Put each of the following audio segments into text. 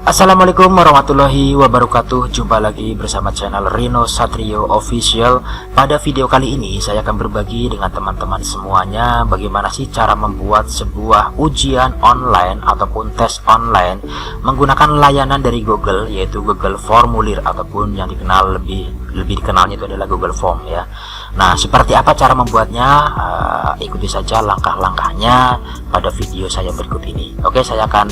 Assalamualaikum warahmatullahi wabarakatuh. Jumpa lagi bersama channel Rino Satrio Official. Pada video kali ini saya akan berbagi dengan teman-teman semuanya bagaimana sih cara membuat sebuah ujian online ataupun tes online menggunakan layanan dari Google, yaitu Google Formulir ataupun yang dikenal lebih dikenalnya itu adalah Google Form ya. Nah, seperti apa cara membuatnya? Ikuti saja langkah-langkahnya pada video saya berikut ini. Oke, saya akan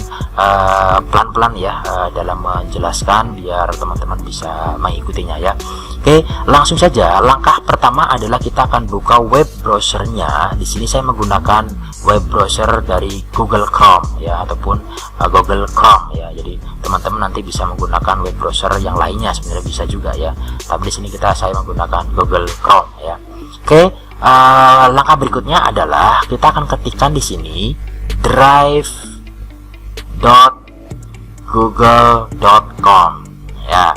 pelan-pelan ya dalam menjelaskan biar teman-teman bisa mengikutinya ya. Oke, langsung saja. Langkah pertama adalah kita akan buka web browsernya. Di sini saya menggunakan web browser dari Google Chrome ya, ataupun Google Chrome ya. Jadi teman-teman nanti bisa menggunakan web browser yang lainnya, sebenarnya bisa juga ya. Tapi di sini saya menggunakan Google Chrome ya. Oke, langkah berikutnya adalah kita akan ketikkan di sini drive.google.com ya.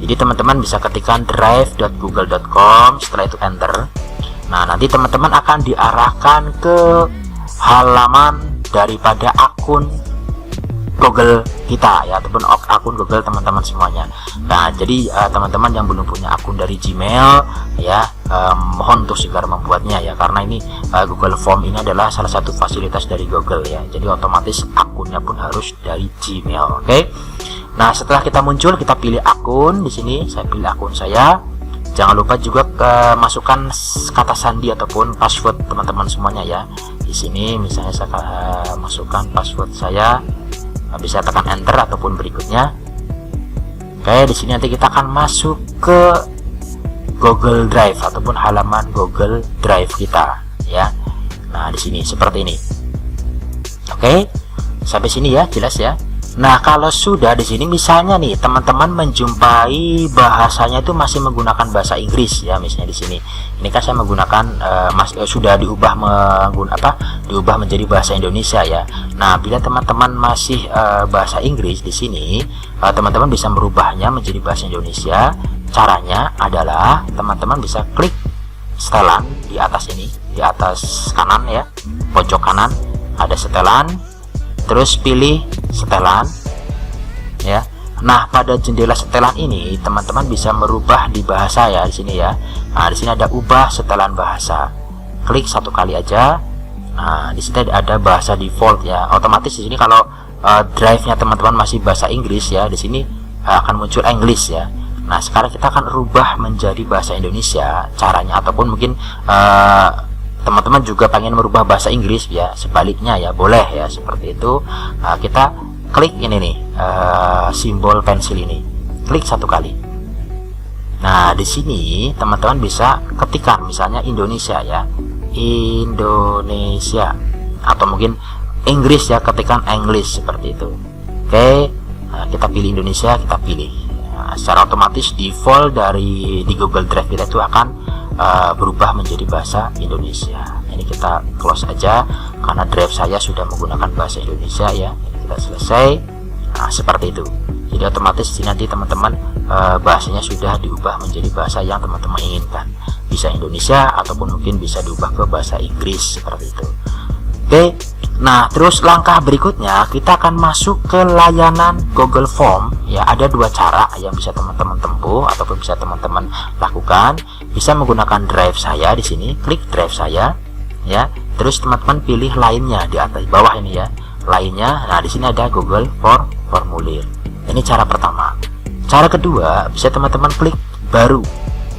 Jadi teman-teman bisa ketikkan drive.google.com, setelah itu enter. Nah, nanti teman-teman akan diarahkan ke halaman daripada akun Google kita ya, ataupun akun Google teman-teman semuanya. Nah, jadi teman-teman yang belum punya akun dari Gmail ya, mohon untuk segera membuatnya ya, karena ini Google Form ini adalah salah satu fasilitas dari Google ya. Jadi otomatis akunnya pun harus dari Gmail. Oke. Nah, setelah kita muncul, kita pilih akun. Di sini saya pilih akun saya. Jangan lupa juga masukkan kata sandi ataupun password teman-teman semuanya ya. Di sini misalnya saya masukkan password saya, bisa tekan enter ataupun berikutnya. Oke, di sini nanti kita akan masuk ke Google Drive ataupun halaman Google Drive kita ya. Nah, di sini seperti ini. Oke, sampai sini ya, jelas ya. Nah, kalau sudah di sini misalnya nih teman-teman menjumpai bahasanya itu masih menggunakan bahasa Inggris ya, misalnya di sini. Ini kan saya menggunakan sudah diubah diubah menjadi bahasa Indonesia ya. Nah, bila teman-teman masih bahasa Inggris di sini, teman-teman bisa merubahnya menjadi bahasa Indonesia. Caranya adalah teman-teman bisa klik setelan di atas ini, di atas kanan ya, pojok kanan ada setelan. Terus pilih setelan ya. Nah, pada jendela setelan ini teman-teman bisa merubah di bahasa ya, di sini ya. Nah, di sini ada ubah setelan bahasa. Klik satu kali aja. Nah, di sini ada bahasa default ya. Otomatis di sini kalau drive-nya teman-teman masih bahasa Inggris ya, di sini akan muncul English ya. Nah, sekarang kita akan rubah menjadi bahasa Indonesia caranya, ataupun mungkin teman-teman juga pengen merubah bahasa Inggris ya, sebaliknya ya, boleh ya, seperti itu. Kita klik ini nih, simbol pensil ini, klik satu kali. Nah, di sini teman-teman bisa ketikkan misalnya Indonesia ya, Indonesia, atau mungkin Inggris ya, ketikkan English seperti itu. Oke, kita pilih Indonesia, kita pilih. Nah, secara otomatis default di Google Drive kita itu akan berubah menjadi bahasa Indonesia. Ini kita close aja karena drive saya sudah menggunakan bahasa Indonesia ya. Ini kita selesai. Nah, seperti itu. Jadi otomatis nanti teman-teman bahasanya sudah diubah menjadi bahasa yang teman-teman inginkan. Bisa Indonesia ataupun mungkin bisa diubah ke bahasa Inggris seperti itu. Oke. Nah, terus langkah berikutnya kita akan masuk ke layanan Google Form ya. Ada dua cara yang bisa teman-teman tempuh ataupun bisa teman-teman lakukan. Bisa menggunakan drive saya di sini, klik drive saya ya. Terus teman-teman pilih lainnya di atas bawah ini ya, lainnya. Nah, di sini ada Google Formulir. Ini cara pertama. Cara kedua, bisa teman-teman klik baru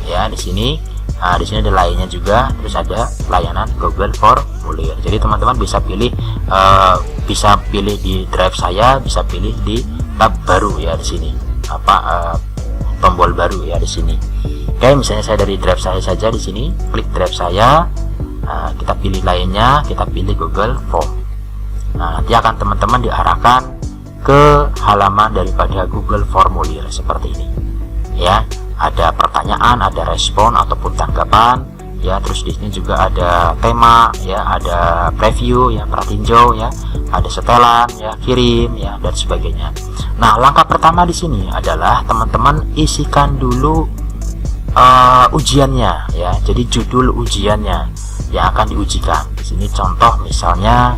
ya di sini. Nah, di sini ada lainnya juga, terus ada layanan Google Formulir. Jadi teman-teman bisa pilih di drive saya, bisa pilih di tab baru ya di sini. Tombol baru ya di sini. Oke, misalnya saya dari drive saya saja di sini, klik drive saya. Nah, kita pilih lainnya, kita pilih Google Form. Nah, nanti akan teman-teman diarahkan ke halaman daripada Google Formulir seperti ini ya. Ada pertanyaan, ada respon ataupun tanggapan ya. Terus di sini juga ada tema ya, ada preview ya, pratinjau ya, ada setelan ya, kirim ya, dan sebagainya. Nah, langkah pertama di sini adalah teman-teman isikan dulu ujiannya ya. Jadi judul ujiannya yang akan diujikan. Di sini contoh misalnya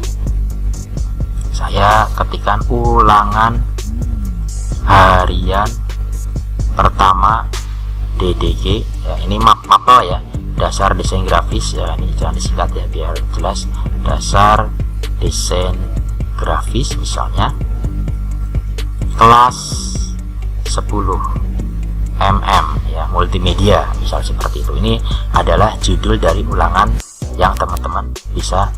saya ketikkan ulangan harian pertama DDG ya, ini mapel ya, dasar desain grafis ya, ini jangan disingkat ya biar jelas, dasar desain grafis misalnya, kelas 10 mm ya, multimedia misal seperti itu. Ini adalah judul dari ulangan yang teman-teman bisa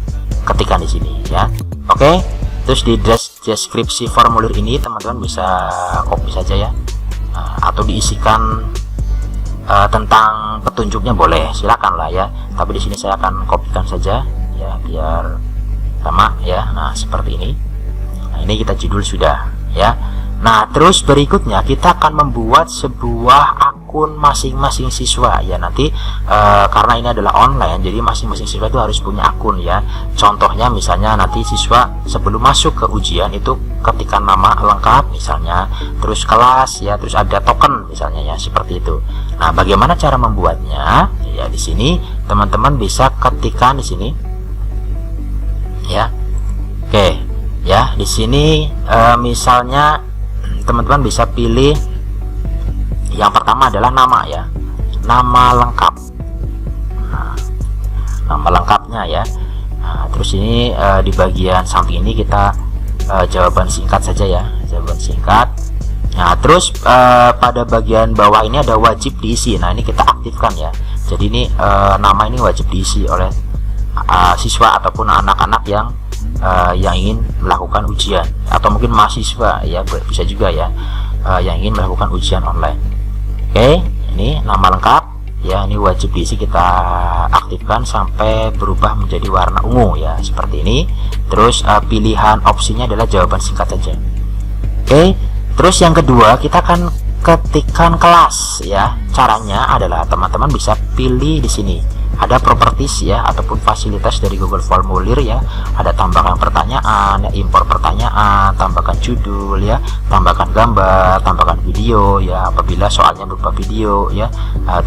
ketikkan di sini ya. Oke, terus di deskripsi formulir ini teman-teman bisa copy saja ya, atau diisikan tentang petunjuknya boleh, silakan lah ya. Tapi di sini saya akan kopikan saja ya biar sama ya. Nah seperti ini. Nah, ini kita judul sudah ya. Nah terus berikutnya kita akan membuat sebuah akun masing-masing siswa ya. Nanti karena ini adalah online, jadi masing-masing siswa itu harus punya akun ya. Contohnya misalnya nanti siswa sebelum masuk ke ujian itu ketikkan nama lengkap misalnya, terus kelas ya, terus ada token misalnya ya, seperti itu. Nah bagaimana cara membuatnya ya, di sini teman-teman bisa ketikkan di sini ya. Oke ya, di sini misalnya teman-teman bisa pilih yang pertama adalah nama ya, nama lengkap. Nah, nama lengkapnya ya. Nah, terus ini di bagian samping ini kita jawaban singkat saja ya, jawaban singkat. Nah terus pada bagian bawah ini ada wajib diisi. Nah ini kita aktifkan ya. Jadi ini nama ini wajib diisi oleh siswa ataupun anak-anak yang ingin melakukan ujian, atau mungkin mahasiswa ya, bisa juga ya, yang ingin melakukan ujian online. Oke, ini nama lengkap ya, ini wajib diisi, kita aktifkan sampai berubah menjadi warna ungu ya, seperti ini. Terus pilihan opsinya adalah jawaban singkat saja. Oke, terus yang kedua kita akan ketikkan kelas ya. Caranya adalah teman-teman bisa pilih di sini ada properties ya, ataupun fasilitas dari Google Formulir ya. Ada tambahkan pertanyaan ya, impor pertanyaan, tambahkan judul ya, tambahkan gambar, tambahkan video ya apabila soalnya berupa video ya,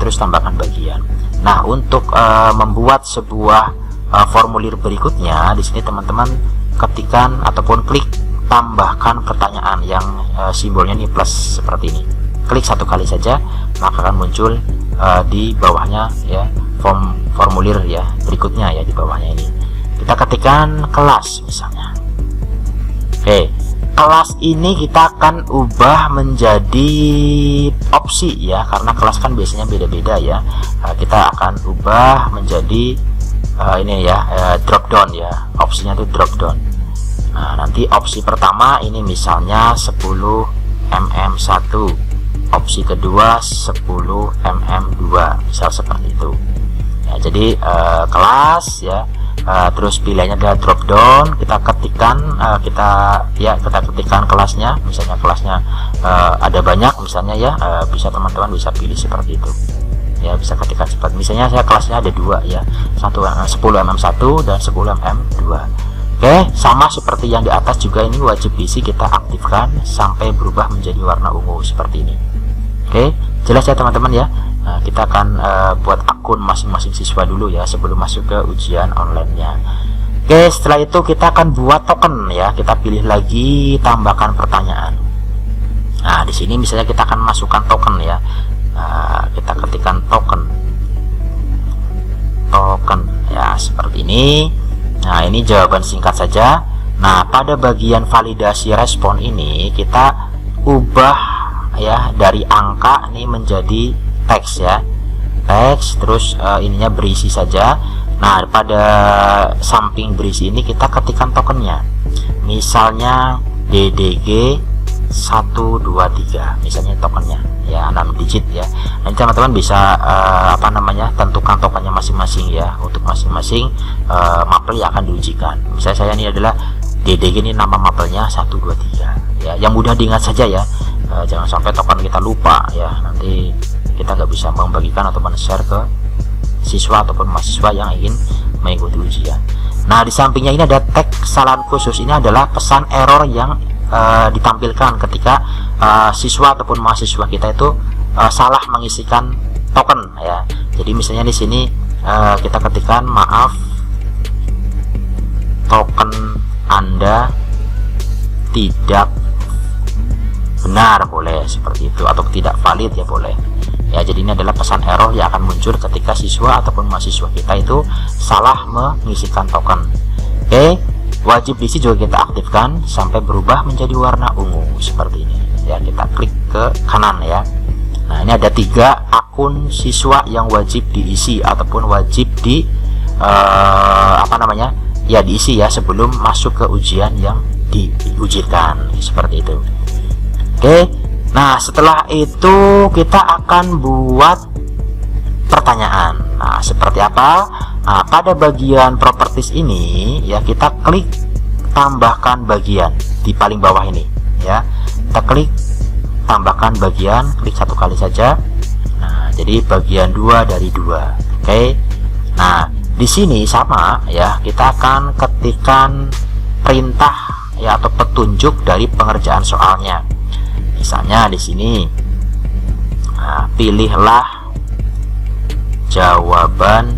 terus tambahkan bagian. Nah untuk membuat sebuah formulir berikutnya, di sini teman-teman ketikkan ataupun klik tambahkan pertanyaan yang simbolnya ini plus seperti ini. Klik satu kali saja maka akan muncul di bawahnya ya formulir ya berikutnya ya, di bawahnya ini kita ketikkan kelas misalnya. Oke, kelas ini kita akan ubah menjadi opsi ya, karena kelas kan biasanya beda-beda ya. Kita akan ubah menjadi ini ya, drop down ya, opsinya itu drop down. Nah nanti opsi pertama ini misalnya 10 mm1, opsi kedua 10 mm2 misal seperti itu ya. Jadi kelas ya, terus pilihannya adalah drop down, kita ketikkan kita ketikkan kelasnya, misalnya kelasnya ada banyak misalnya ya, bisa teman-teman bisa pilih seperti itu ya, bisa ketikkan seperti misalnya saya kelasnya ada dua ya, 10 mm1 dan 10 mm2. Oke, sama seperti yang di atas juga, ini wajib diisi, kita aktifkan sampai berubah menjadi warna ungu seperti ini. Oke, jelas ya teman-teman ya. Nah, kita akan buat akun masing-masing siswa dulu ya sebelum masuk ke ujian online-nya. Oke, setelah itu kita akan buat token ya. Kita pilih lagi tambahkan pertanyaan. Nah, di sini misalnya kita akan masukkan token ya. Kita ketikkan token ya seperti ini. Nah ini jawaban singkat saja. Nah pada bagian validasi respon ini kita ubah ya dari angka ini menjadi teks ya, teks, terus ininya berisi saja. Nah pada samping berisi ini kita ketikkan tokennya, misalnya DDG 123 misalnya tokennya ya, 6 digit ya. Nanti teman-teman bisa tentukan tokennya masing-masing ya, untuk masing-masing mapel yang akan diujikan. Misalnya saya ini adalah DDG, ini nama mapelnya 123 ya, yang mudah diingat saja ya. Jangan sampai token kita lupa ya, nanti kita nggak bisa membagikan atau men-share ke siswa ataupun mahasiswa yang ingin mengikuti ujian. Nah di sampingnya ini ada tag kesalahan khusus, ini adalah pesan error yang ditampilkan ketika siswa ataupun mahasiswa kita itu salah mengisikan token ya. Jadi misalnya di sini kita ketikkan maaf, token Anda tidak benar benar boleh seperti itu, atau tidak valid ya boleh ya. Jadi ini adalah pesan error yang akan muncul ketika siswa ataupun mahasiswa kita itu salah mengisikan token. Oke, wajib diisi juga kita aktifkan sampai berubah menjadi warna ungu seperti ini ya. Kita klik ke kanan ya. Nah, ini ada 3 akun siswa yang wajib diisi ataupun wajib di diisi ya sebelum masuk ke ujian yang diujikan seperti itu. Oke, nah setelah itu kita akan buat pertanyaan. Nah, seperti apa? Nah, pada bagian properties ini ya kita klik tambahkan bagian di paling bawah ini ya. Kita klik tambahkan bagian, klik 1 kali saja. Nah, jadi bagian 2 dari 2. Oke. Nah, di sini sama ya, kita akan ketikkan perintah ya atau petunjuk dari pengerjaan soalnya. Misalnya di sini, pilihlah jawaban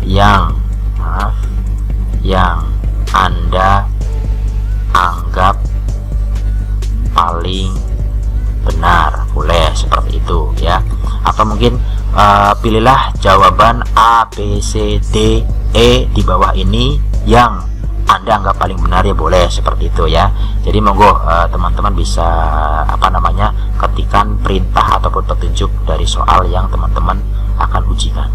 yang Anda anggap paling benar, boleh seperti itu ya. Atau mungkin pilihlah jawaban A, B, C, D, E di bawah ini yang Anda anggap paling benar ya, boleh seperti itu ya. Jadi monggo teman-teman bisa ketikkan perintah ataupun petunjuk dari soal yang teman-teman akan ujikan.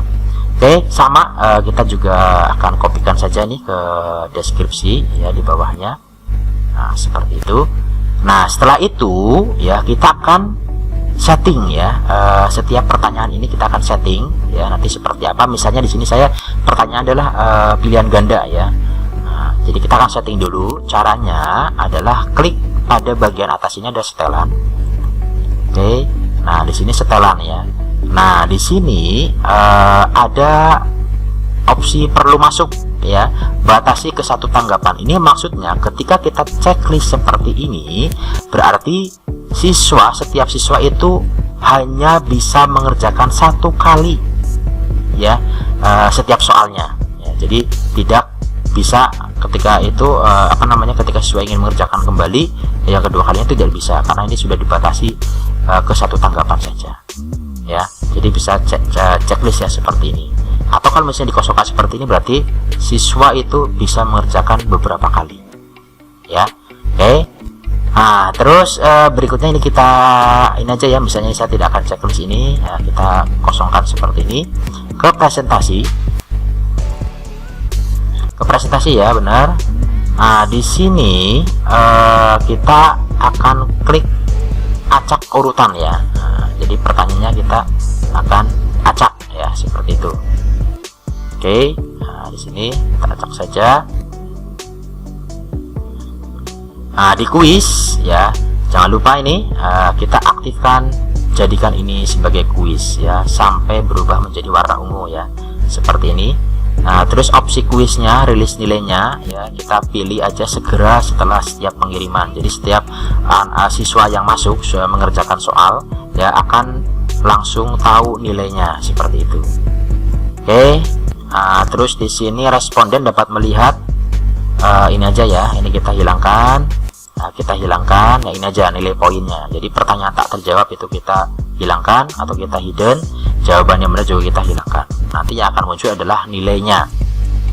Oke, sama kita juga akan kopikan saja nih ke deskripsi ya di bawahnya. Nah, seperti itu. Nah, setelah itu ya kita akan setting ya, setiap pertanyaan ini kita akan setting ya nanti seperti apa. Misalnya di sini saya pertanyaan adalah pilihan ganda ya. Nah, jadi kita akan setting dulu. Caranya adalah klik pada bagian atas ini ada setelan. Oke, nah di sini setelan ya. Nah, di sini ada opsi perlu masuk ya, batasi ke 1 tanggapan. Ini maksudnya ketika kita checklist seperti ini berarti setiap siswa itu hanya bisa mengerjakan 1 kali ya setiap soalnya ya. Jadi tidak bisa ketika itu ketika siswa ingin mengerjakan kembali yang kedua kalinya itu tidak bisa, karena ini sudah dibatasi ke 1 tanggapan saja ya. Jadi bisa checklist ya seperti ini. Atau kalau misalnya dikosongkan seperti ini berarti siswa itu bisa mengerjakan beberapa kali ya. Oke. Nah, terus berikutnya ini kita ini aja ya, misalnya saya tidak akan checklist ini ya, kita kosongkan seperti ini. Ke presentasi ya, benar. Nah, di sini kita akan klik acak urutan ya. Nah, jadi pertanyaannya kita akan acak ya seperti itu. Oke, nah di sini kita acak saja. Nah, di kuis ya, jangan lupa ini kita aktifkan, jadikan ini sebagai kuis ya sampai berubah menjadi warna ungu ya seperti ini. Nah, terus opsi kuisnya, rilis nilainya ya kita pilih aja segera setelah setiap pengiriman. Jadi setiap siswa yang masuk sudah mengerjakan soal ya akan langsung tahu nilainya seperti itu. Oke. Nah, terus di sini responden dapat melihat ini aja ya, ini kita hilangkan. Nah, kita hilangkan ya, ini aja nilai poinnya. Jadi pertanyaan tak terjawab itu kita hilangkan atau kita hidden, jawaban yang benar juga kita hilangkan. Nanti yang akan muncul adalah nilainya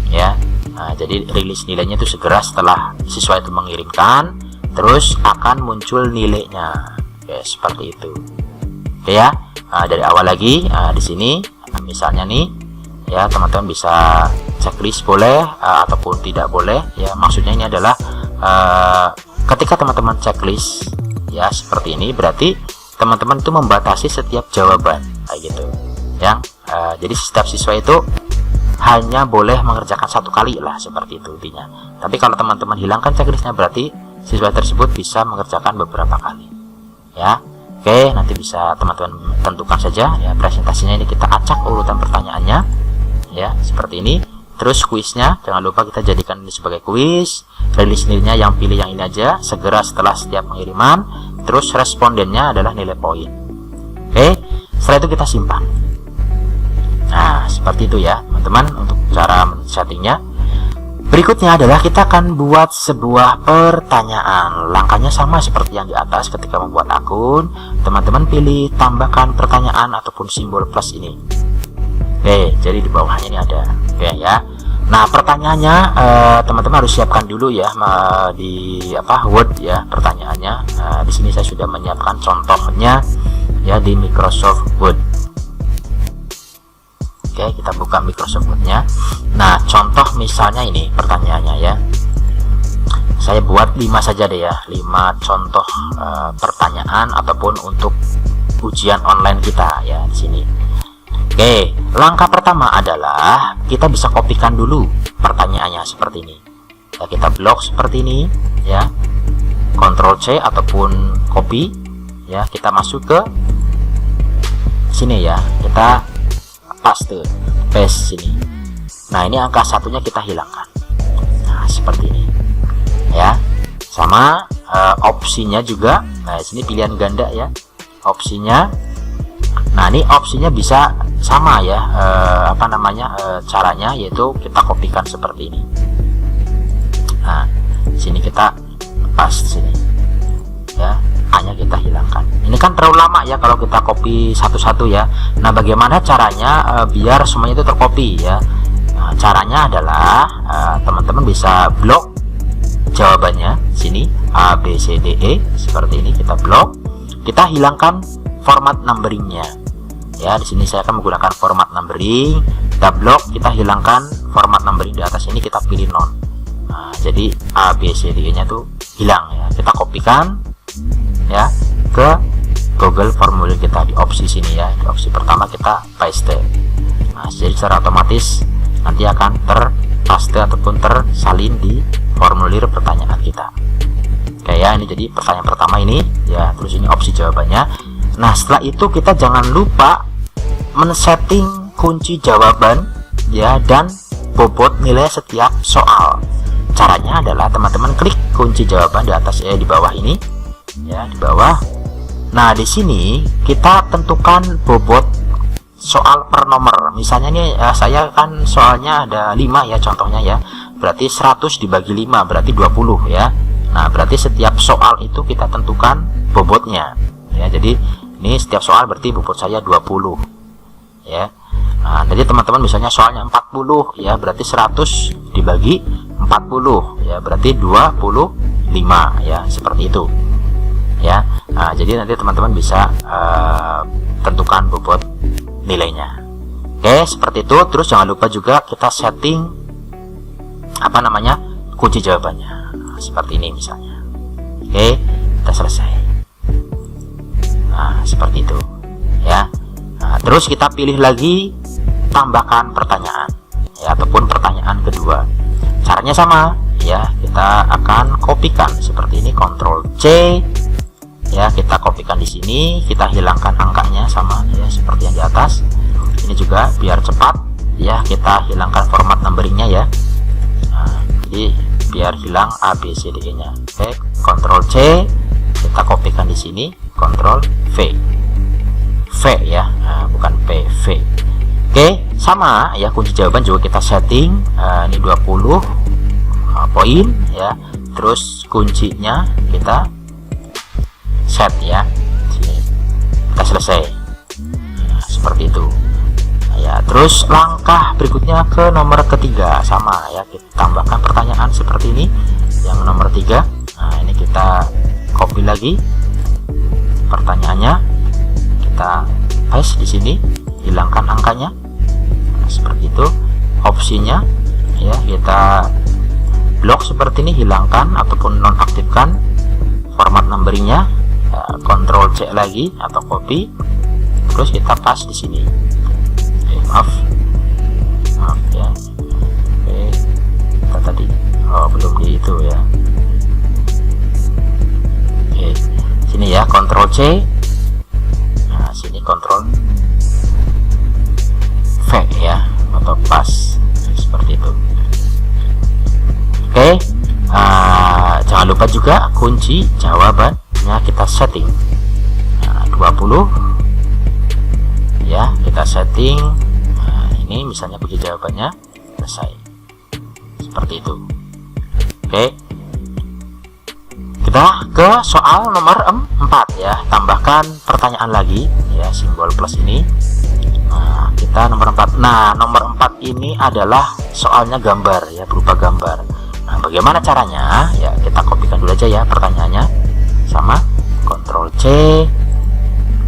ya. Nah, jadi rilis nilainya itu segera setelah siswa itu mengirimkan, terus akan muncul nilainya. Oke, seperti itu. Oke ya. Nah, dari awal lagi di sini misalnya nih ya, teman-teman bisa checklist boleh ataupun tidak boleh ya. Maksudnya ini adalah ketika teman-teman checklist ya seperti ini berarti teman-teman itu membatasi setiap jawaban kayak gitu yang jadi setiap siswa itu hanya boleh mengerjakan 1 kali lah seperti itu intinya. Tapi kalau teman-teman hilangkan checklistnya berarti siswa tersebut bisa mengerjakan beberapa kali ya. Oke, nanti bisa teman-teman tentukan saja ya presentasinya. Ini kita acak urutan pertanyaannya ya seperti ini. Terus kuisnya jangan lupa kita jadikan ini sebagai kuis. Rilis nilainya yang pilih yang ini aja segera setelah setiap pengiriman. Terus respondennya adalah nilai poin. Oke, setelah itu kita simpan. Nah, seperti itu ya teman-teman untuk cara settingnya. Berikutnya adalah kita akan buat sebuah pertanyaan. Langkahnya sama seperti yang di atas. Ketika membuat akun, teman-teman pilih tambahkan pertanyaan ataupun simbol plus ini. Oke, jadi di bawahnya ini ada. Oke ya. Nah, pertanyaannya teman-teman harus siapkan dulu ya di Word ya pertanyaannya. Di sini saya sudah menyiapkan contohnya ya di Microsoft Word. Oke, kita buka Microsoft Word-nya. Nah, contoh misalnya ini pertanyaannya ya. Saya buat 5 saja deh ya, 5 contoh pertanyaan ataupun untuk ujian online kita ya di sini. Oke, langkah pertama adalah kita bisa kopikan dulu pertanyaannya seperti ini. Ya, kita blok seperti ini ya. Ctrl C ataupun copy ya, kita masuk ke sini ya. Kita paste sini. Nah, ini angka satunya kita hilangkan. Nah, seperti ini. Ya. Sama opsinya juga. Nah, sini pilihan ganda ya. Opsinya. Nah, ini opsinya bisa sama ya, caranya yaitu kita kopikan seperti ini. Nah, sini kita paste sini. Ya, A-nya kita hilangkan. Ini kan terlalu lama ya kalau kita copy satu-satu ya. Nah, bagaimana caranya biar semuanya itu tercopy ya? Nah, caranya adalah teman-teman bisa blok jawabannya sini A, B, C, D, E seperti ini. Kita blok, kita hilangkan format numberingnya. Ya, di sini saya akan menggunakan format numbering. Kita blok, kita hilangkan format numbering di atas ini, kita pilih non. Nah, jadi A, B, C, D, E nya tuh hilang ya. Kita kopikan ya ke Google formulir kita di opsi sini ya. Di opsi pertama kita paste. Nah, jadi secara otomatis nanti akan terpaste ataupun tersalin di formulir pertanyaan kita. Oke ya, ini jadi pertanyaan pertama ini ya. Terus ini opsi jawabannya. Nah, setelah itu kita jangan lupa men-setting kunci jawaban ya dan bobot nilai setiap soal. Caranya adalah teman-teman klik kunci jawaban di atas di bawah ini ya, di bawah. Nah, di sini kita tentukan bobot soal per nomor. Misalnya nih saya kan soalnya ada 5 ya contohnya ya. Berarti 100 dibagi 5 berarti 20 ya. Nah, berarti setiap soal itu kita tentukan bobotnya ya. Jadi ini setiap soal berarti bobot saya 20 ya. Nah, jadi teman-teman misalnya soalnya 40 ya, berarti 100 dibagi 40 ya, berarti 25 ya, seperti itu ya. Nah, jadi nanti teman-teman bisa tentukan bobot nilainya. Oke, seperti itu. Terus jangan lupa juga kita setting kunci jawabannya. Nah, seperti ini misalnya. Oke, kita selesai. Nah, seperti itu ya. Nah, terus kita pilih lagi tambahkan pertanyaan ya, ataupun pertanyaan kedua. Caranya sama ya, kita akan kopikan seperti ini, Ctrl C ya, kita kopikan di sini, kita hilangkan angkanya sama ya seperti yang di atas. Ini juga biar cepat ya, kita hilangkan format numberingnya ya. Nah, jadi biar hilang A, B, C, D, E nya. Oke, Ctrl C, kita kopikan di sini, Ctrl V ya, bukan P, V. Oke, sama ya, kunci jawaban juga kita setting ini 20 poin ya. Terus kuncinya kita set ya, sini kita selesai. Nah, seperti itu ya. Terus langkah berikutnya ke nomor ketiga, sama ya, kita tambahkan pertanyaan seperti ini yang nomor 3. Nah, ini kita copy lagi pertanyaannya, kita paste di sini, hilangkan angkanya. Nah, seperti itu. Opsinya ya, kita blok seperti ini, hilangkan ataupun nonaktifkan format numberingnya. Ctrl C lagi atau copy, terus kita paste di sini. Maaf ya. Oke, kita tadi belum di itu ya. Oke, sini ya, Ctrl C. Nah, sini Ctrl V ya, atau paste seperti itu. Oke, jangan lupa juga kunci jawabannya kita setting. Nah, 20 ya, kita setting. Nah, ini misalnya kunci jawabannya selesai seperti itu. Oke, kita ke soal nomor 4 ya, tambahkan pertanyaan lagi ya, simbol plus ini. Nah, kita nomor 4. Nah, nomor 4 ini adalah soalnya gambar ya, berupa gambar. Nah, bagaimana caranya? Ya, kita kopikan dulu aja ya pertanyaannya. Sama Ctrl C.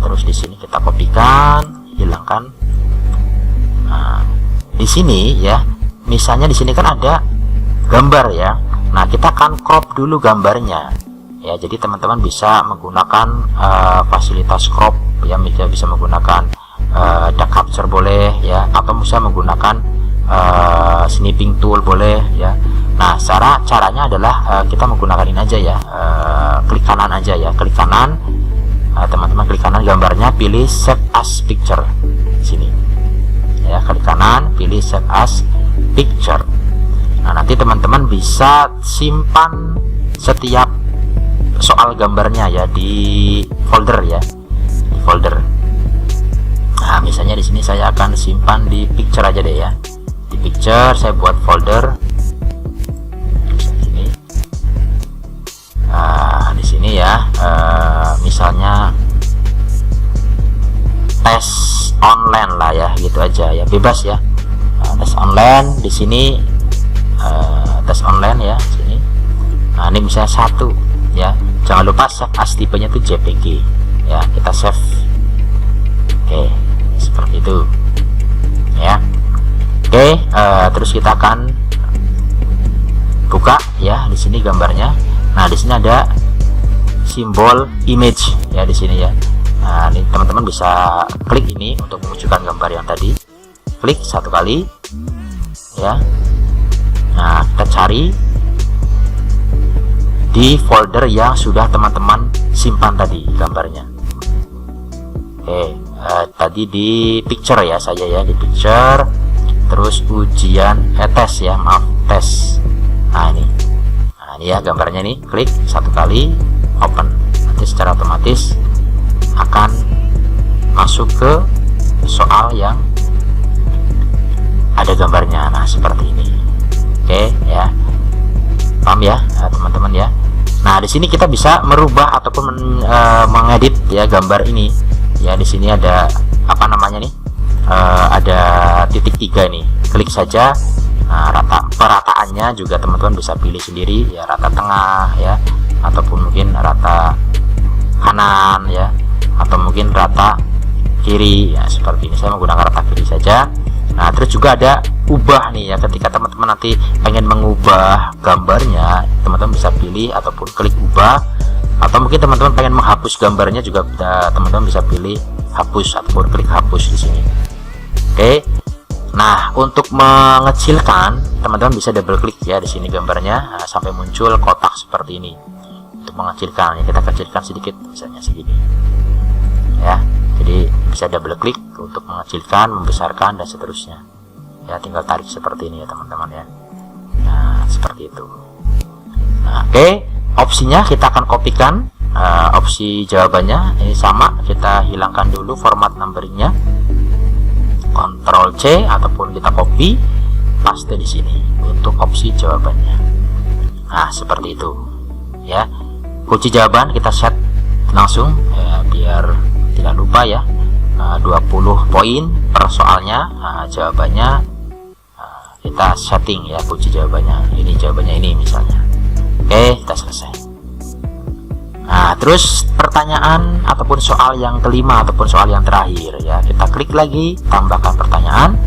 Terus di sini kita kopikan, hilangkan. Nah, di sini ya, misalnya di sini kan ada gambar ya. Nah, kita akan crop dulu gambarnya. Ya, jadi teman-teman bisa menggunakan fasilitas crop ya, bisa menggunakan dark capture boleh ya, atau bisa menggunakan snipping tool boleh ya. Nah, caranya adalah kita menggunakan ini aja ya, klik kanan aja ya, klik kanan, teman-teman klik kanan gambarnya, pilih save as picture sini ya, klik kanan, pilih save as picture. Nah, nanti teman-teman bisa simpan setiap soal gambarnya ya di folder ya, di folder. Nah, misalnya di sini saya akan simpan di picture aja deh ya. Di picture saya buat folder. Sini. Nah, di sini ya, misalnya tes online lah ya, gitu aja ya, bebas ya. Nah, tes online di sini, tes online ya, sini. Nah, ini misalnya 1 ya. Jangan lupa save as tipenya itu JPG ya, kita save. Oke, seperti itu ya. Oke, terus kita akan buka ya, di sini gambarnya. Nah, di sini ada simbol image ya, di sini ya. Nah, ini teman-teman bisa klik ini untuk memunculkan gambar yang tadi. Klik 1 kali ya. Nah, kita cari di folder yang sudah teman-teman simpan tadi gambarnya. Oke, tadi di picture ya, saya ya di picture, terus ujian tes ya, maaf, tes. Nah, ini ya gambarnya nih, klik 1 kali, open. Nanti secara otomatis akan masuk ke soal yang ada gambarnya. Nah, seperti ini. Oke ya, paham ya teman-teman ya. Nah, di sini kita bisa merubah ataupun mengedit ya gambar ini. Ya, di sini ada apa namanya nih? Ada titik 3 nih. Klik saja. Nah, perataannya juga teman-teman bisa pilih sendiri ya, rata tengah ya, ataupun mungkin rata kanan ya, atau mungkin rata kiri ya, seperti ini. Saya menggunakan rata kiri saja. Nah, terus juga ada ubah nih ya, ketika teman-teman nanti pengen mengubah gambarnya, teman-teman bisa pilih ataupun klik ubah, atau mungkin teman-teman pengen menghapus gambarnya juga teman-teman bisa pilih hapus ataupun klik hapus di sini. Oke. Nah, untuk mengecilkan teman-teman bisa double klik ya di sini gambarnya, sampai muncul kotak seperti ini. Untuk mengecilkan ya, kita kecilkan sedikit misalnya segini. Ya. Jadi bisa double klik untuk mengecilkan, membesarkan, dan seterusnya ya, tinggal tarik seperti ini ya teman-teman ya. Nah, seperti itu. Nah, oke, opsinya kita akan kopikan. Opsi jawabannya ini sama, kita hilangkan dulu format numberingnya, Ctrl C, ataupun kita copy paste di sini untuk opsi jawabannya. Nah, seperti itu ya. Kunci jawaban kita set langsung ya, biar tidak lupa ya, 20 poin per soalnya. Jawabannya kita setting ya, kunci jawabannya ini, jawabannya ini misalnya. Oke, kita selesai. Nah, terus pertanyaan ataupun soal yang kelima ataupun soal yang terakhir ya, kita klik lagi, tambahkan pertanyaan.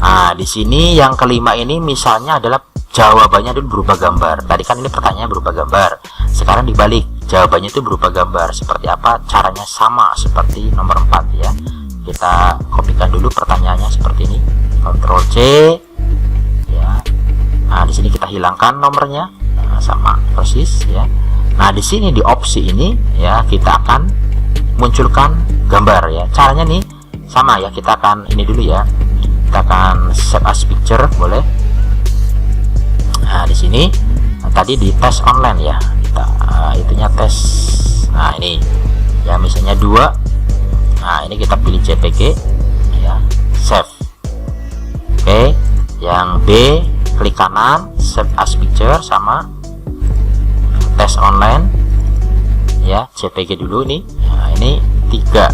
Nah, di sini yang kelima ini misalnya adalah jawabannya dulu berupa gambar. Tadi kan ini pertanyaannya berupa gambar, sekarang dibalik, jawabannya itu berupa gambar. Seperti apa caranya? Sama seperti nomor 4 ya. Kita kopikan dulu pertanyaannya seperti ini, Ctrl C ya. Nah, di sini kita hilangkan nomornya. Nah, sama persis ya. Nah, di sini di opsi ini ya, kita akan munculkan gambar ya. Caranya nih sama ya, kita akan ini dulu ya. Kita akan save as picture boleh. Nah, di sini tadi di tes online ya, kita itunya tes. Nah, ini ya misalnya 2. Nah, ini kita pilih JPG ya, save. Oke, yang B klik kanan save as picture sama tes online ya, JPG dulu nih. Nah, ini 3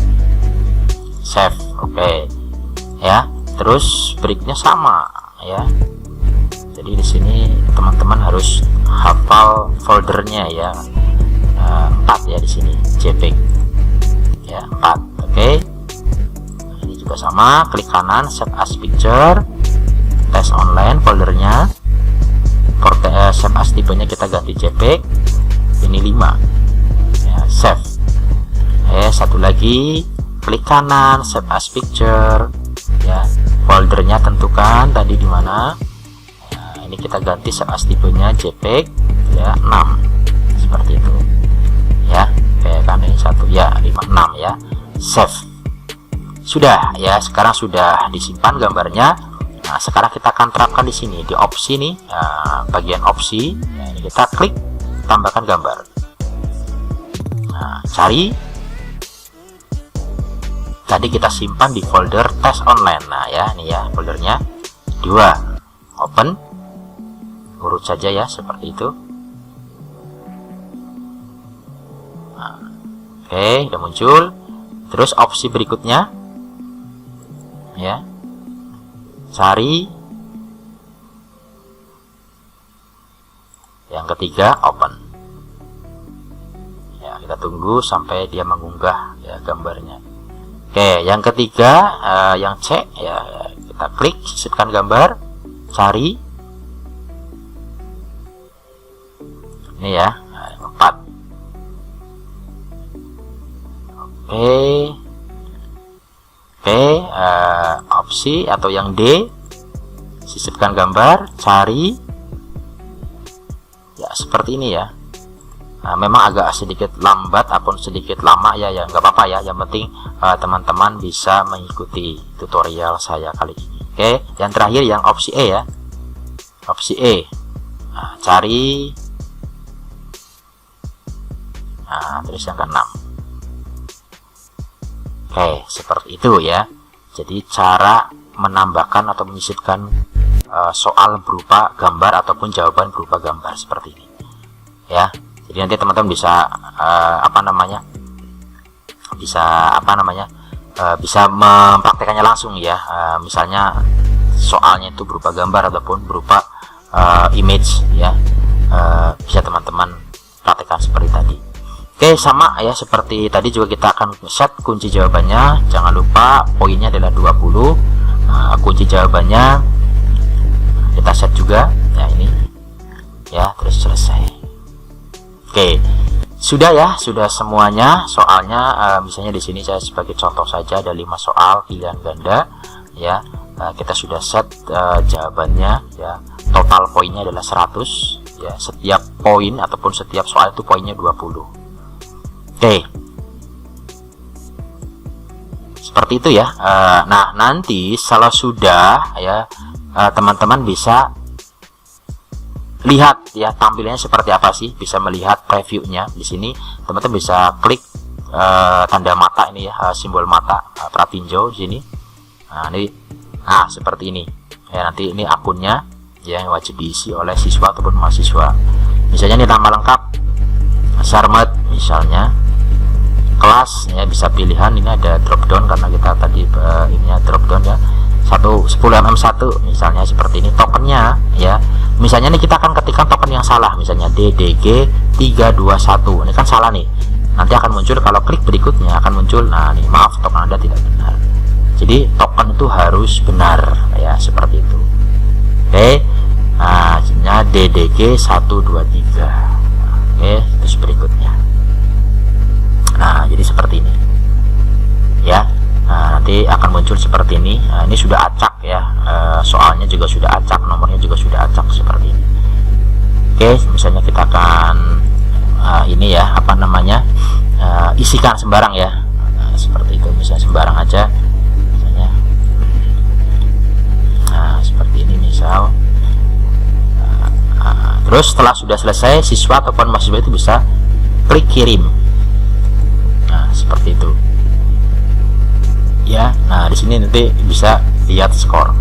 save. Oke. Ya, terus berikutnya sama ya. Jadi di sini teman-teman harus hafal foldernya ya. 4 ya di sini JPEG ya, 4. Oke. Ini juga sama, klik kanan save as picture, tes online foldernya, save as tipenya kita ganti JPEG. Ini 5 ya, save. Satu lagi, klik kanan save as picture ya, foldernya tentukan tadi di mana. Nah, ini kita ganti save as tipenya JPEG ya, 6 seperti itu ya. Oke, kan ini 1 ya, 5, 6 ya, save. Sudah ya, sekarang sudah disimpan gambarnya. Nah, sekarang kita akan terapkan di sini di opsi nih, bagian opsi ya, ini kita klik tambahkan gambar. Nah, cari, tadi kita simpan di folder tes online. Nah ya, ini ya foldernya 2, open, urut saja ya seperti itu. Nah, oke, udah muncul. Terus opsi berikutnya ya, cari, yang ketiga open ya, kita tunggu sampai dia mengunggah ya gambarnya. Oke, yang ketiga yang C ya, kita klik sisipkan gambar, cari ini ya, 4. Oke, opsi atau yang D, sisipkan gambar, cari ya, seperti ini ya. Nah, memang agak sedikit lambat ataupun sedikit lama ya, nggak apa-apa ya, yang penting teman-teman bisa mengikuti tutorial saya kali ini. Oke, yang terakhir yang opsi E ya, opsi E. Nah, cari, nah terus yang ke-6. Oke, seperti itu ya. Jadi cara menambahkan atau menyisipkan soal berupa gambar ataupun jawaban berupa gambar seperti ini ya. Jadi nanti teman-teman bisa bisa mempraktekannya langsung ya. Misalnya soalnya itu berupa gambar ataupun berupa image ya, bisa teman-teman praktekkan seperti tadi. Oke, sama ya seperti tadi juga kita akan set kunci jawabannya. Jangan lupa poinnya adalah 20. Kunci jawabannya kita set juga ya, ini ya, terus selesai. Oke, sudah ya, sudah semuanya soalnya. Misalnya di sini saya sebagai contoh saja ada 5 soal pilihan ganda ya. Kita sudah set jawabannya ya. Total poinnya adalah 100 ya. Setiap poin ataupun setiap soal itu poinnya 20. Oke, seperti itu ya. Nah, nanti kalau sudah ya, teman-teman bisa lihat ya tampilannya seperti apa sih, bisa melihat previewnya di sini. Teman-teman bisa klik tanda mata ini ya, simbol mata pratinjau di sini. Nah, seperti ini ya. Nanti ini akunnya ya, yang wajib diisi oleh siswa ataupun mahasiswa. Misalnya ini nama lengkap Sarmat, misalnya kelas ya, bisa pilihan. Ini ada drop down karena kita tadi ini ya, drop down ya, 10mm1 misalnya seperti ini. Tokennya ya, misalnya nih kita akan ketikkan token yang salah, misalnya DDG 321, ini kan salah nih. Nanti akan muncul, kalau klik berikutnya akan muncul, nah nih maaf token Anda tidak benar. Jadi token itu harus benar ya, seperti itu. Oke, nah hasilnya DDG 123. Oke, terus berikutnya. Nah, jadi seperti ini ya. Nah, nanti akan muncul seperti ini. Nah, ini sudah acak ya, soalnya juga sudah acak, nomornya juga sudah acak seperti ini. Oke, misalnya kita akan ini ya, isikan sembarang ya. Nah, seperti itu, misalnya sembarang aja misalnya. Nah, seperti ini misal. Terus setelah sudah selesai, siswa ataupun mahasiswa itu bisa klik kirim. Nah, seperti itu ya. Nah, di sini nanti bisa lihat skor.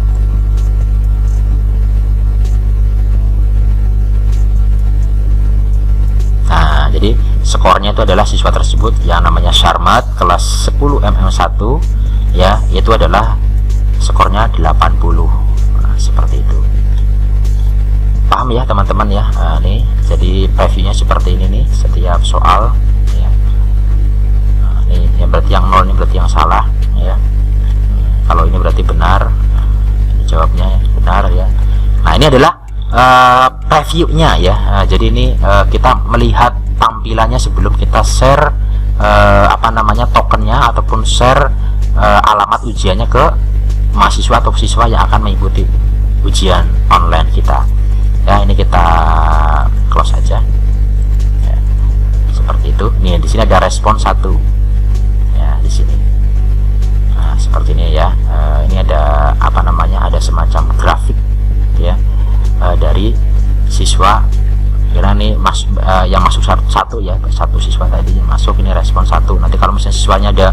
skornya itu adalah siswa tersebut yang namanya Syarmat kelas 10 MM1 ya, itu adalah skornya 80. Nah, seperti itu. Paham ya teman-teman ya. Nih jadi previewnya seperti ini nih, setiap soal ya. Nih yang berarti yang 0 ini berarti yang salah ya. Kalau ini berarti benar. Ini jawabnya benar ya. Nah, ini adalah previewnya ya. Jadi ini kita melihat tampilannya sebelum kita share tokennya ataupun share alamat ujiannya ke mahasiswa atau siswa yang akan mengikuti ujian online kita. Ya, ini kita close aja. Ya, seperti itu. Nih di sini ada respon 1. Ya, di sini. Nah, seperti ini ya. Ini ada ada semacam grafik ya dari siswa. Kira nih yang masuk satu ya, satu siswa tadi yang masuk ini respon 1. Nanti kalau misalnya siswanya ada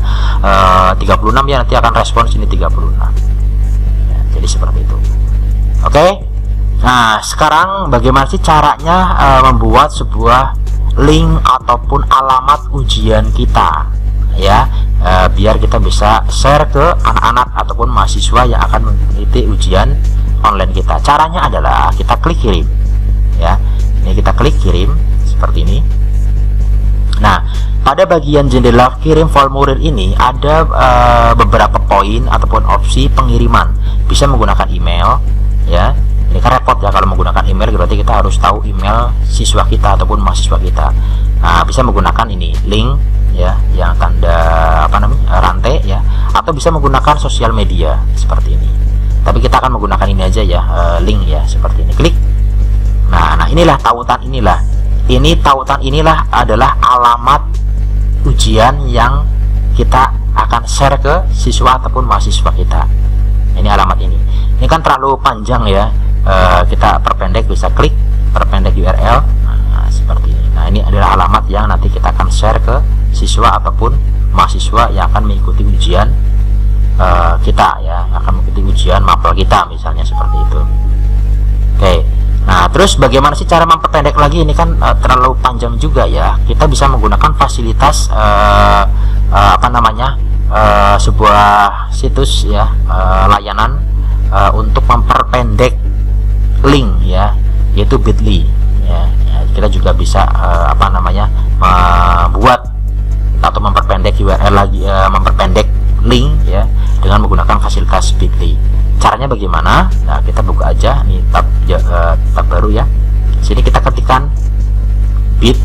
36 ya, nanti akan respon sini 36 ya, jadi seperti itu. Oke. Nah, sekarang bagaimana sih caranya membuat sebuah link ataupun alamat ujian kita ya, biar kita bisa share ke anak-anak ataupun mahasiswa yang akan mengikuti ujian online kita. Caranya adalah kita klik kirim ya. Ini kita klik kirim seperti ini. Nah, pada bagian jendela kirim formulir ini ada beberapa poin ataupun opsi pengiriman. Bisa menggunakan email ya. Ini kan repot ya kalau menggunakan email, berarti kita harus tahu email siswa kita ataupun mahasiswa kita. Nah, bisa menggunakan ini link ya, yang tanda rantai ya, atau bisa menggunakan sosial media seperti ini. Tapi kita akan menggunakan ini aja ya, link ya, seperti ini. Klik. Nah inilah tautan inilah. Ini tautan inilah adalah alamat ujian yang kita akan share ke siswa ataupun mahasiswa kita. Ini alamat ini. Ini kan terlalu panjang ya. Kita perpendek, bisa klik perpendek URL. Nah, seperti ini. Nah, ini adalah alamat yang nanti kita akan share ke siswa ataupun mahasiswa yang akan mengikuti ujian kita ya, akan mengikuti ujian mapel kita misalnya seperti itu. Oke. Nah, terus bagaimana sih cara memperpendek lagi? Ini kan terlalu panjang juga ya. Kita bisa menggunakan fasilitas sebuah situs ya, layanan untuk memperpendek link ya, yaitu Bitly ya. Kita juga bisa membuat atau memperpendek URL lagi, memperpendek link ya dengan menggunakan fasilitas Bitly. Caranya bagaimana? Nah, kita buka aja nih tab baru ya. Sini kita ketikkan bit.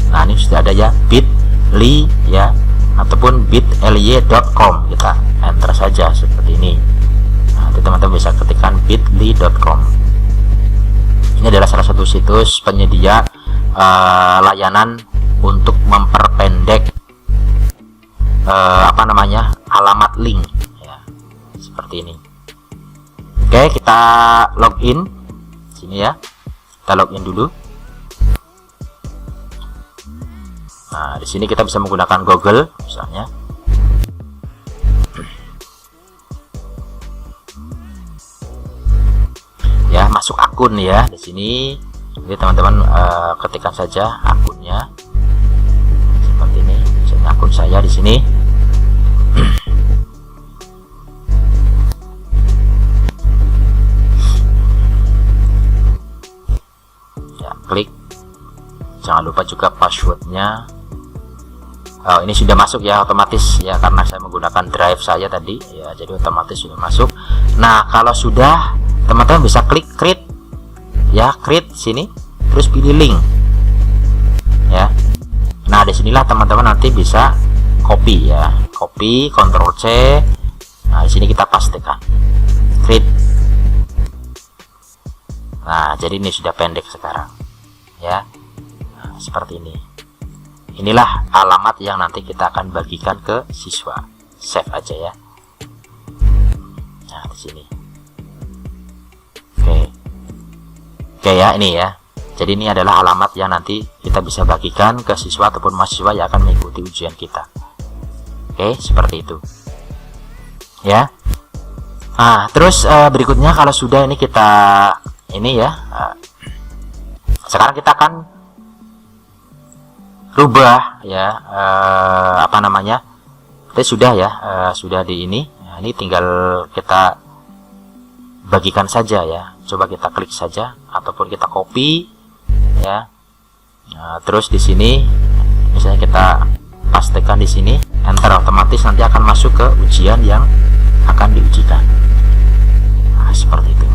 Nah, ini sudah ada ya, bit.ly ya, ataupun bit.ly.com. Kita enter saja seperti ini. Nah, teman-teman bisa ketikkan bit.ly.com. Ini adalah salah satu situs penyedia layanan untuk memperpendek alamat link ya, seperti ini. Oke, kita login sini ya. Kita login dulu. Nah, di sini kita bisa menggunakan Google misalnya. Ya, masuk akun ya di sini. Jadi teman-teman ketikkan saja akunnya seperti ini. Misalnya akun saya di sini. Ya, klik. Jangan lupa juga passwordnya. Oh, ini sudah masuk ya otomatis ya, karena saya menggunakan drive saya tadi ya, jadi otomatis sudah masuk. Nah, kalau sudah, teman-teman bisa klik create ya, create sini, terus pilih link ya. Nah, disinilah teman-teman nanti bisa copy ya, copy, Ctrl C. Nah, di sini kita pastekan create. Nah, jadi ini sudah pendek sekarang ya. Nah, seperti ini. Inilah alamat yang nanti kita akan bagikan ke siswa. Save aja ya. Nah, di sini. Oke ya, ini ya. Jadi ini adalah alamat yang nanti kita bisa bagikan ke siswa ataupun mahasiswa yang akan mengikuti ujian kita. Oke, seperti itu. Ya. Nah, terus berikutnya kalau sudah ini kita ini ya. Sekarang kita akan rubah ya, apa namanya, tadi sudah ya, sudah di ini. Nah, ini tinggal kita bagikan saja ya, coba kita klik saja ataupun kita copy ya. Nah, terus di sini misalnya kita pastekan di sini, enter, otomatis nanti akan masuk ke ujian yang akan diujikan. Nah, seperti itu.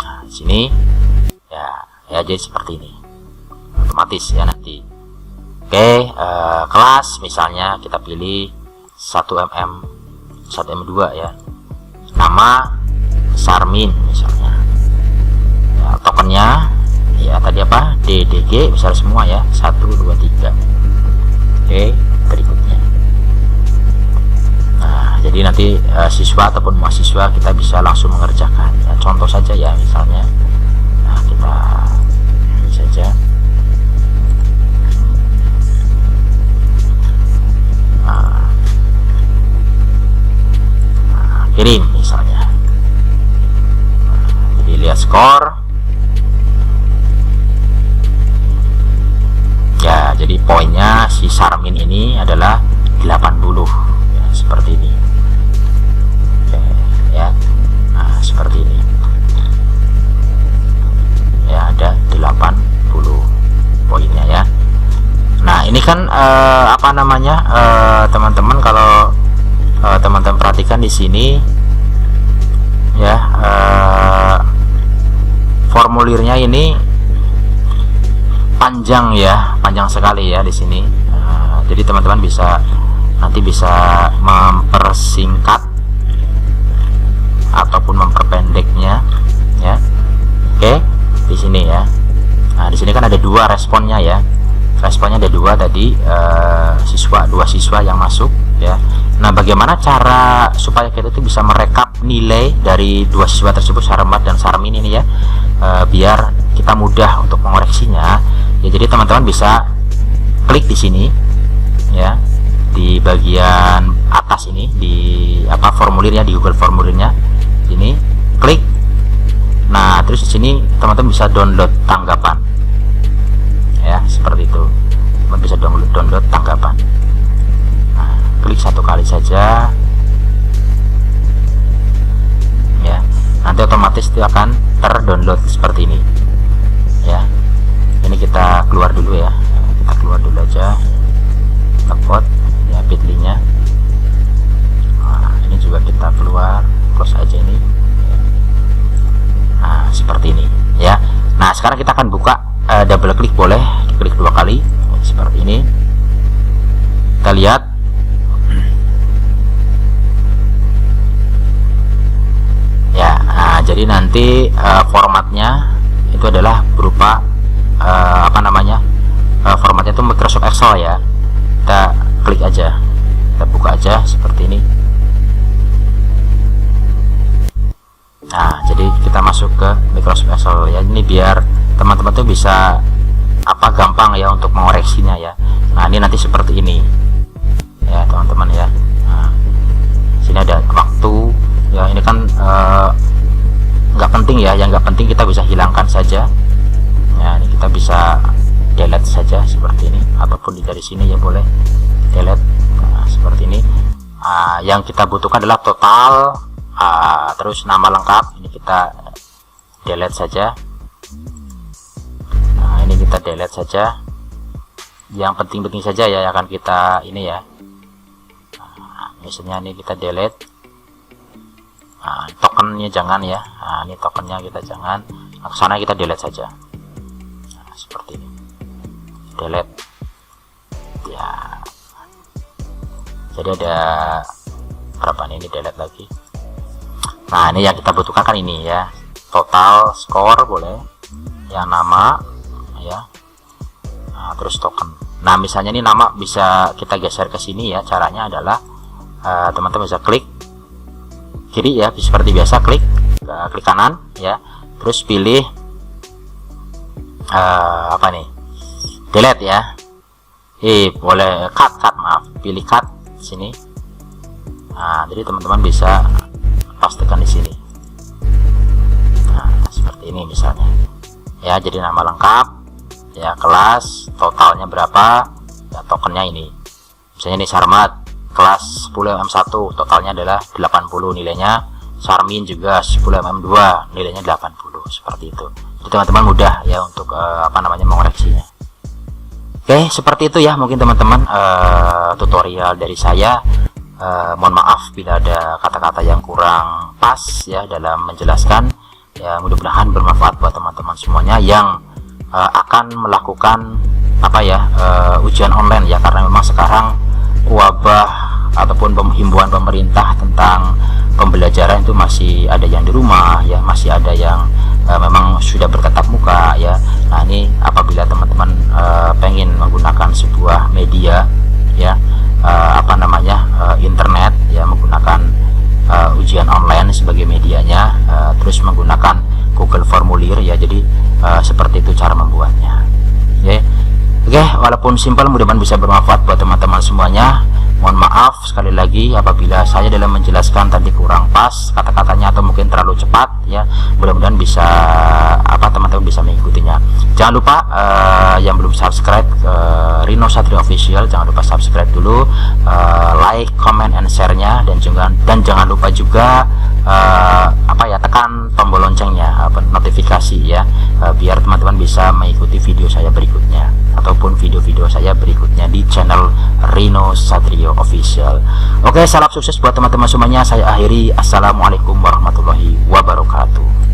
Nah, di sini ya jadi seperti ini, otomatis ya nanti. Oke, kelas misalnya kita pilih 1mm 1mm2 ya, nama Sarmin misalnya ya, tokennya ya tadi apa, DDG misalnya semua ya, 1 2 3. Oke, berikutnya. Nah, jadi nanti siswa ataupun mahasiswa kita bisa langsung mengerjakan ya. Contoh saja ya, misalnya nah, kita ini saja. Kirim misalnya. Jadi lihat skor ya, jadi poinnya si Sarmin ini adalah 80 ya, seperti ini. Oke, ya, nah seperti ini ya, ada 80 poinnya ya. Nah ini kan apa namanya, teman-teman kalau teman-teman perhatikan di sini ya, formulirnya ini panjang ya, panjang sekali ya di sini. Jadi teman-teman nanti bisa mempersingkat ataupun memperpendeknya ya. Oke, di sini ya. Nah di sini kan ada 2 responnya ya. Responnya ada 2 tadi, dua siswa yang masuk ya. Nah bagaimana cara supaya kita itu bisa merekap nilai dari 2 siswa tersebut, Sarmat dan Sarmin ini ya, biar kita mudah untuk mengoreksinya ya. Jadi teman-teman bisa klik di sini ya, di bagian atas ini, di apa, formulirnya, di Google formulirnya ini, klik. Nah terus di sini teman-teman bisa download tanggapan ya, seperti itu. Teman bisa download tanggapan. Nah, klik 1 kali saja ya, nanti otomatis itu akan terdownload seperti ini ya. Ini kita keluar dulu ya, kita keluar dulu aja, upload ya bit.ly-nya. Nah, ini juga kita keluar, close aja ini. Nah seperti ini ya. Nah sekarang kita akan buka, double klik boleh, klik 2 kali seperti ini. Kita lihat ya. Nah, jadi nanti formatnya itu adalah berupa apa namanya, formatnya itu Microsoft Excel ya. Kita klik aja, kita buka aja seperti ini. Nah jadi kita masuk ke Microsoft Excel ya. Ini biar teman-teman tuh bisa apa, gampang ya untuk mengoreksinya ya. Nah ini nanti seperti ini ya teman-teman ya. Nah, sini ada waktu ya, ini kan nggak penting ya, yang nggak penting kita bisa hilangkan saja ya. Ini kita bisa delete saja seperti ini, ataupun dari sini ya boleh delete. Nah, seperti ini. Yang kita butuhkan adalah total, terus nama lengkap ini kita delete saja. Nah ini kita delete saja, yang penting-penting saja ya, akan kita ini ya. Nah, misalnya ini kita delete. Nah, tokennya jangan ya. Nah, ini tokennya kita jangan. Nah, kesana kita delete saja. Nah, seperti ini, delete ya. Jadi ada berapa nih, ini delete lagi. Nah ini yang kita butuhkan kan ini ya, total, skor boleh, yang nama ya. Nah, terus token. Nah misalnya ini nama bisa kita geser ke sini ya. Caranya adalah teman-teman bisa klik kiri ya, seperti biasa, klik kanan ya, terus pilih apa nih, delete ya. Boleh cut maaf, pilih cut sini. Nah jadi teman-teman bisa pastikan di sini. Nah seperti ini misalnya ya. Jadi nama lengkap, ya, kelas, totalnya berapa, ya, tokennya ini. Misalnya ini Sarmat kelas 10mm1, totalnya adalah 80 nilainya. Sarmin juga 10mm2, nilainya 80, seperti itu. Jadi teman-teman mudah ya untuk mengoreksinya. Oke, seperti itu ya mungkin teman-teman tutorial dari saya. Mohon maaf bila ada kata-kata yang kurang pas ya dalam menjelaskan. Ya, mudah-mudahan bermanfaat buat teman-teman semuanya yang akan melakukan ujian online ya, karena memang sekarang wabah ataupun himbauan pemerintah tentang pembelajaran itu masih ada yang di rumah ya, masih ada yang memang sudah bertatap muka ya. Nah, ini apabila teman-teman pengen menggunakan sebuah media ya, internet ya, menggunakan ujian online sebagai medianya, terus menggunakan Google Formulir ya. Jadi seperti itu cara membuatnya. Oke, walaupun simpel, mudah-mudahan bisa bermanfaat buat teman-teman semuanya. Mohon maaf sekali lagi apabila saya dalam menjelaskan tadi kurang pas kata-katanya atau mungkin terlalu cepat ya. Mudah-mudahan bisa teman-teman bisa mengikutinya. Jangan lupa yang belum subscribe Rino Satrio Official, jangan lupa subscribe dulu, like, comment, and share-nya, dan jangan lupa juga tekan tombol loncengnya, notifikasi ya, biar teman-teman bisa mengikuti video saya berikutnya ataupun video-video saya berikutnya di channel Rino Satrio Official. Oke, salam sukses buat teman-teman semuanya. Saya akhiri. Assalamualaikum warahmatullahi wabarakatuh.